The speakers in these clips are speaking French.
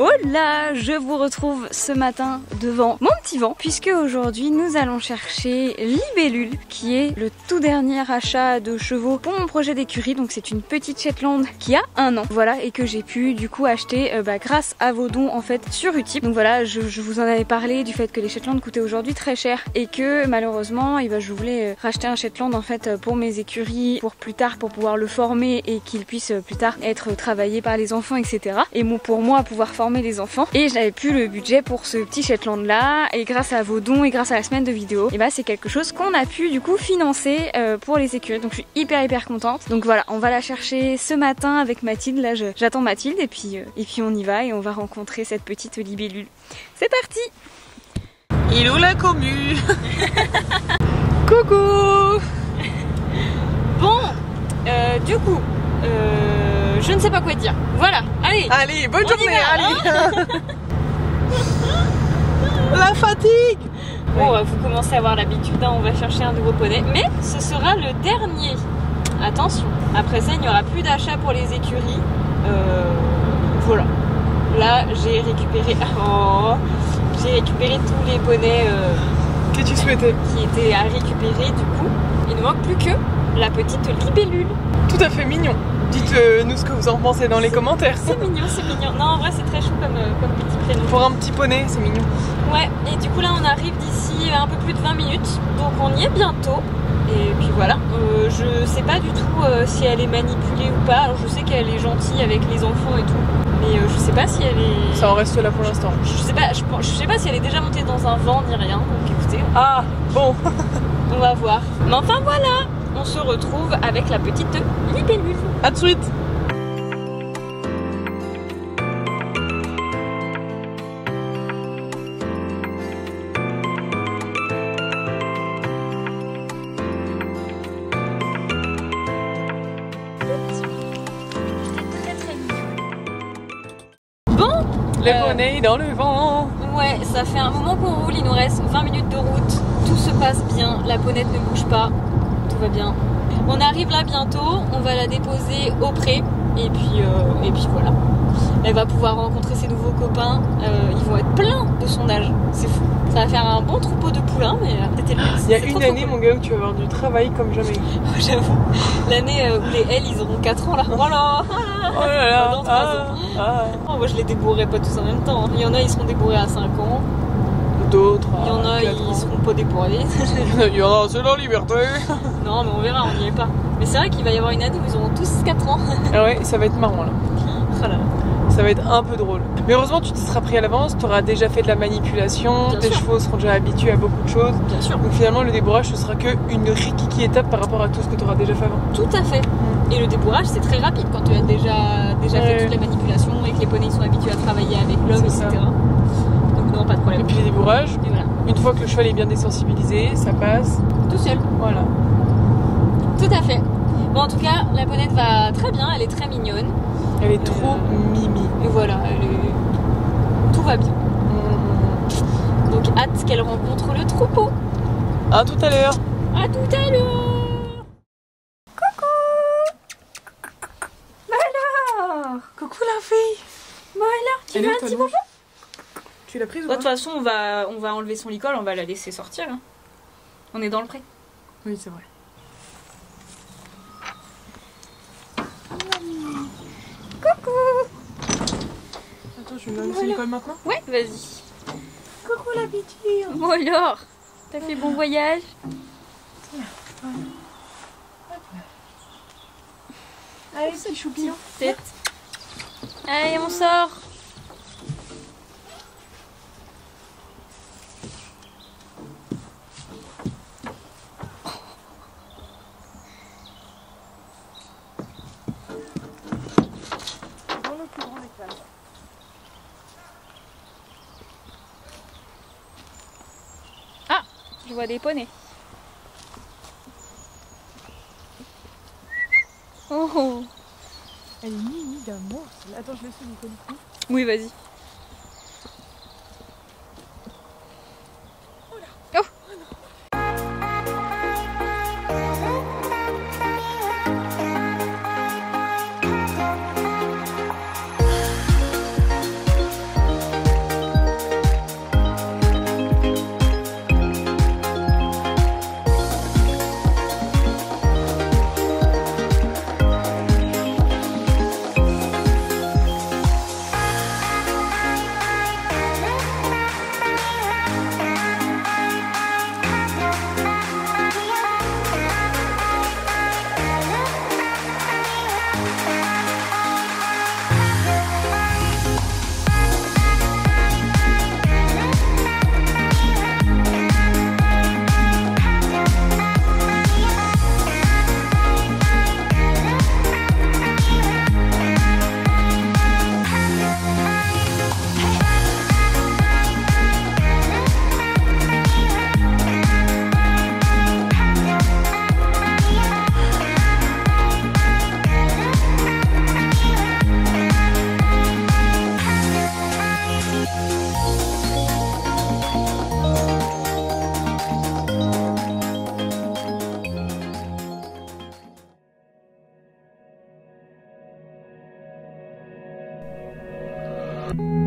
Hola, je vous retrouve ce matin devant mon petit vent puisque aujourd'hui nous allons chercher Libellule qui est le tout dernier achat de chevaux pour mon projet d'écurie. Donc c'est une petite Shetland qui a 1 an, voilà, et que j'ai pu du coup acheter grâce à vos dons en fait sur Utip. Donc voilà, je vous en avais parlé du fait que les Shetland coûtaient aujourd'hui très cher et que malheureusement je voulais racheter un Shetland en fait pour mes écuries pour plus tard, pour pouvoir le former et qu'il puisse plus tard être travaillé par les enfants, etc. Et pour moi pouvoir former les enfants, et je n'avais plus le budget pour ce petit Shetland là, et grâce à vos dons et grâce à la semaine de vidéos, et c'est quelque chose qu'on a pu du coup financer pour les écuries. Donc je suis hyper contente. Donc voilà, on va la chercher ce matin avec Mathilde. Là j'attends Mathilde et puis on y va et on va rencontrer cette petite libellule. C'est parti. Hello la commu. Coucou. Bon, du coup je ne sais pas quoi dire. Voilà, allez, bonne journée, allez. La fatigue. Bon, vous commencez à avoir l'habitude, on va chercher un nouveau poney, mais ce sera le dernier. Attention, après ça il n'y aura plus d'achat pour les écuries. Voilà. Là j'ai récupéré tous les poneys que tu souhaitais, qui étaient à récupérer du coup. Il ne manque plus que la petite libellule. Tout à fait mignon. Dites-nous ce que vous en pensez dans les commentaires. C'est mignon, c'est mignon. Non, en vrai, c'est très chou comme petit prénom. Pour un petit poney, c'est mignon. Ouais, et du coup, là, on arrive d'ici un peu plus de 20 minutes. Donc, on y est bientôt. Et puis voilà. Je sais pas du tout si elle est manipulée ou pas. Alors, je sais qu'elle est gentille avec les enfants et tout. Mais je sais pas si elle est... Ça en reste là pour l'instant. Je sais pas si elle est déjà montée dans un vent ni rien. Donc, écoutez. Ah, bon. On va voir. Mais enfin, voilà. On se retrouve avec la petite libellule. A de suite. Bon, le poney dans le vent. Ouais, ça fait un moment qu'on roule, il nous reste 20 minutes de route. Tout se passe bien, la ponette ne bouge pas. Tout va bien. On arrive là bientôt, on va la déposer au pré et puis voilà. Elle va pouvoir rencontrer ses nouveaux copains, ils vont être pleins de son âge, c'est fou. Ça va faire un bon troupeau de poulains, mais c'était le Il y a une année, mon gars, où tu vas avoir du travail comme jamais. J'avoue, l'année où les L ils auront 4 ans là. Voilà. Oh là là. Dans 3 ans. Moi je les débourrerai pas tous en même temps. Il y en a ils seront débourrés à 5 ans. D'autres. Il y en a ils seront pas débourrés. Il y en a, c'est la liberté. Non mais on verra, on n'y est pas. Mais c'est vrai qu'il va y avoir une année où ils auront tous 4 ans. Ah ouais, ça va être marrant là. Voilà. Ça va être un peu drôle. Mais heureusement, tu t'y seras pris à l'avance, tu auras déjà fait de la manipulation, tes chevaux seront déjà habitués à beaucoup de choses. Bien sûr. Donc finalement, le débourrage, ce sera qu'une rikiki étape par rapport à tout ce que tu auras déjà fait avant. Tout à fait. Et le débourrage, c'est très rapide quand tu as déjà fait toute la manipulation et que les poneys sont habitués à travailler avec l'homme, etc. Donc non, pas de problème. Et puis les débourrages, voilà. Une fois que le cheval est bien désensibilisé, ça passe. Tout seul. Voilà. Tout à fait. Bon, en tout cas, la ponette va très bien, elle est très mignonne. Elle est trop mimi. Et voilà, tout va bien. Donc hâte qu'elle rencontre le troupeau. À tout à l'heure. À tout à l'heure. Coucou. Alors. Coucou la fille. Bon alors, tu veux un petit bonjour? Tu l'as prise ou De pas? toute façon, on va enlever son licol, on va la laisser sortir. Hein. On est dans le pré. Oui, c'est vrai. Coucou. Attends, je vais me laisser l'école maintenant? Ouais, vas-y. Coucou la petite. Bon alors, t'as fait bon voyage? Allez, petit choupillon. Tête. Allez, on sort. Ah, je vois des poneys. Oh. Elle est mimi d'amour. Attends, je laisse le coup. Oui, vas-y.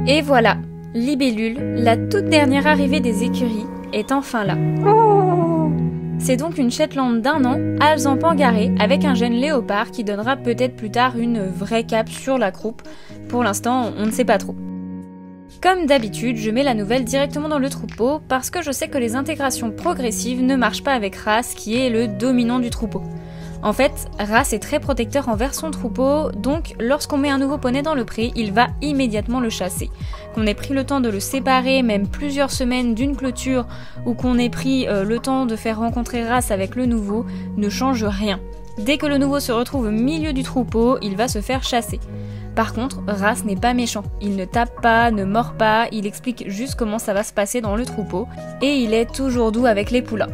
Et voilà, Libellule, la toute dernière arrivée des écuries, est enfin là. C'est donc une Shetland d'1 an, Alzan-Pangaré, avec un gène léopard qui donnera peut-être plus tard une vraie cape sur la croupe. Pour l'instant, on ne sait pas trop. Comme d'habitude, je mets la nouvelle directement dans le troupeau parce que je sais que les intégrations progressives ne marchent pas avec Race qui est le dominant du troupeau. En fait, Race est très protecteur envers son troupeau, donc lorsqu'on met un nouveau poney dans le pré, il va immédiatement le chasser. Qu'on ait pris le temps de le séparer, même plusieurs semaines d'une clôture, ou qu'on ait pris le temps de faire rencontrer Race avec le nouveau, ne change rien. Dès que le nouveau se retrouve au milieu du troupeau, il va se faire chasser. Par contre, Race n'est pas méchant. Il ne tape pas, ne mord pas, il explique juste comment ça va se passer dans le troupeau, et il est toujours doux avec les poulains.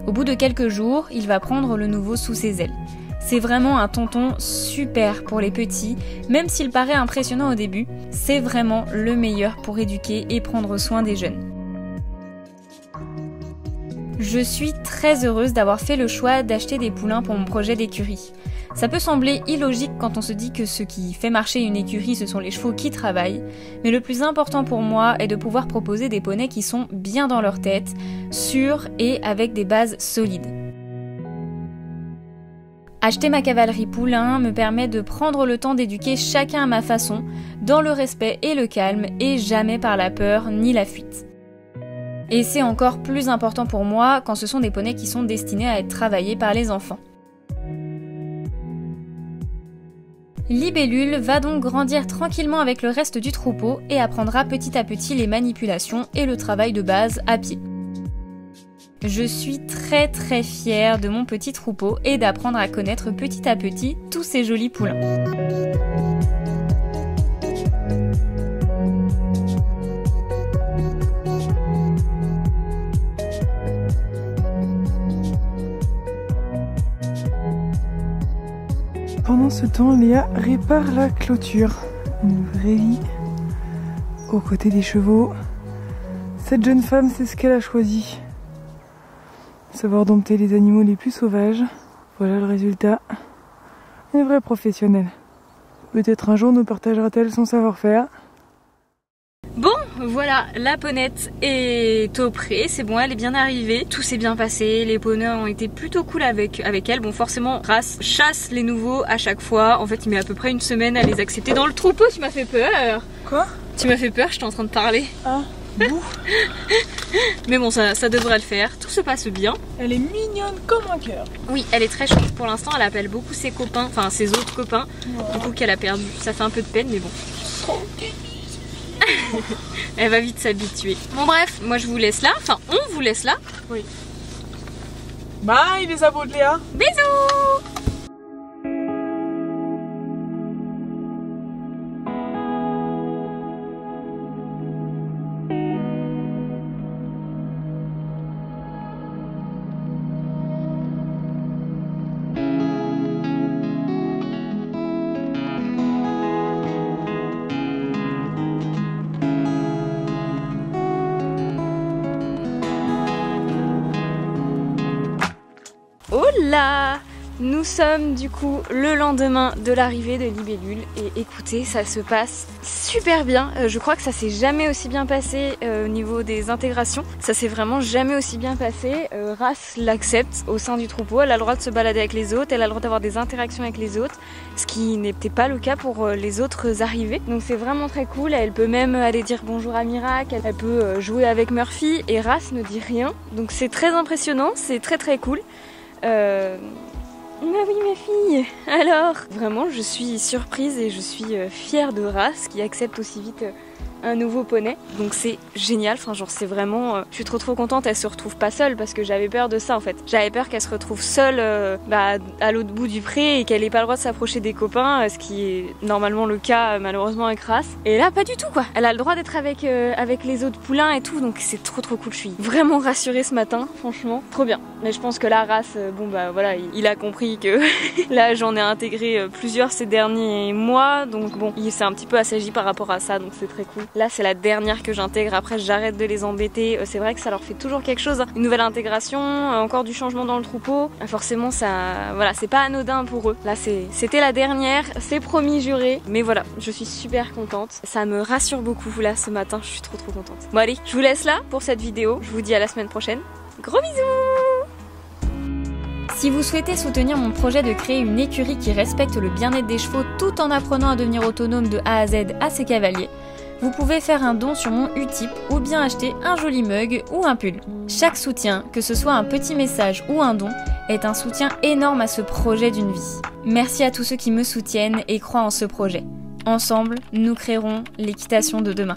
Au bout de quelques jours, il va prendre le nouveau sous ses ailes. C'est vraiment un tonton super pour les petits, même s'il paraît impressionnant au début, c'est vraiment le meilleur pour éduquer et prendre soin des jeunes. Je suis très heureuse d'avoir fait le choix d'acheter des poulains pour mon projet d'écurie. Ça peut sembler illogique quand on se dit que ce qui fait marcher une écurie, ce sont les chevaux qui travaillent, mais le plus important pour moi est de pouvoir proposer des poneys qui sont bien dans leur tête, sûrs et avec des bases solides. Acheter ma cavalerie poulain me permet de prendre le temps d'éduquer chacun à ma façon, dans le respect et le calme, et jamais par la peur ni la fuite. Et c'est encore plus important pour moi quand ce sont des poneys qui sont destinés à être travaillés par les enfants. Libellule va donc grandir tranquillement avec le reste du troupeau et apprendra petit à petit les manipulations et le travail de base à pied. Je suis très fière de mon petit troupeau et d'apprendre à connaître petit à petit tous ces jolis poulains. Pendant ce temps, Léa répare la clôture. Une vraie vie aux côtés des chevaux. Cette jeune femme, c'est ce qu'elle a choisi. Savoir dompter les animaux les plus sauvages. Voilà le résultat. Une vraie professionnelle. Peut-être un jour nous partagera-t-elle son savoir-faire. Bon, voilà, la ponette est au pré, c'est bon, elle est bien arrivée, tout s'est bien passé, les poneys ont été plutôt cool avec elle. Bon, forcément, Race chasse les nouveaux à chaque fois, en fait il met à peu près une semaine à les accepter dans le troupeau. Tu m'as fait peur. Quoi? Tu m'as fait peur, j'étais en train de parler. Ah, bouh. Mais bon, ça devrait le faire, tout se passe bien. Elle est mignonne comme un cœur. Oui, elle est très chouette pour l'instant, elle appelle beaucoup ses copains, enfin ses autres copains, du coup qu'elle a perdu. Ça fait un peu de peine, mais bon. Elle va vite s'habituer. Bon bref, moi je vous laisse là, enfin on vous laisse là. Oui. Bye les abos de Léa. Bisous. Oh là! Nous sommes du coup le lendemain de l'arrivée de Libellule et écoutez, ça se passe super bien. Je crois que ça s'est jamais aussi bien passé au niveau des intégrations. Ça s'est vraiment jamais aussi bien passé. Race l'accepte au sein du troupeau. Elle a le droit de se balader avec les autres, elle a le droit d'avoir des interactions avec les autres, ce qui n'était pas le cas pour les autres arrivées. Donc c'est vraiment très cool. Elle peut même aller dire bonjour à Miracle, elle peut jouer avec Murphy et Race ne dit rien. Donc c'est très impressionnant, c'est très cool. Mais oui mes filles, alors vraiment je suis surprise et je suis fière de Race qui accepte aussi vite un nouveau poney, donc c'est génial, enfin genre c'est vraiment, je suis trop contente, elle se retrouve pas seule parce que j'avais peur de ça en fait, j'avais peur qu'elle se retrouve seule à l'autre bout du pré et qu'elle ait pas le droit de s'approcher des copains, ce qui est normalement le cas malheureusement avec Race, et là pas du tout quoi, elle a le droit d'être avec les autres poulains et tout, donc c'est trop cool, je suis vraiment rassurée ce matin, franchement, trop bien. Mais je pense que la Race, bon bah voilà, il a compris que là j'en ai intégré plusieurs ces derniers mois, donc bon, il s'est un petit peu assagi par rapport à ça, donc c'est très cool. Là c'est la dernière que j'intègre, après j'arrête de les embêter. C'est vrai que ça leur fait toujours quelque chose, une nouvelle intégration, encore du changement dans le troupeau. Forcément ça, voilà, c'est pas anodin pour eux. Là c'était la dernière, c'est promis juré. Mais voilà, je suis super contente. Ça me rassure beaucoup là ce matin, je suis trop contente. Bon allez, je vous laisse là pour cette vidéo. Je vous dis à la semaine prochaine. Gros bisous! Si vous souhaitez soutenir mon projet de créer une écurie qui respecte le bien-être des chevaux tout en apprenant à devenir autonome de A à Z à ses cavaliers, vous pouvez faire un don sur mon Utip ou bien acheter un joli mug ou un pull. Chaque soutien, que ce soit un petit message ou un don, est un soutien énorme à ce projet d'une vie. Merci à tous ceux qui me soutiennent et croient en ce projet. Ensemble, nous créerons l'équitation de demain.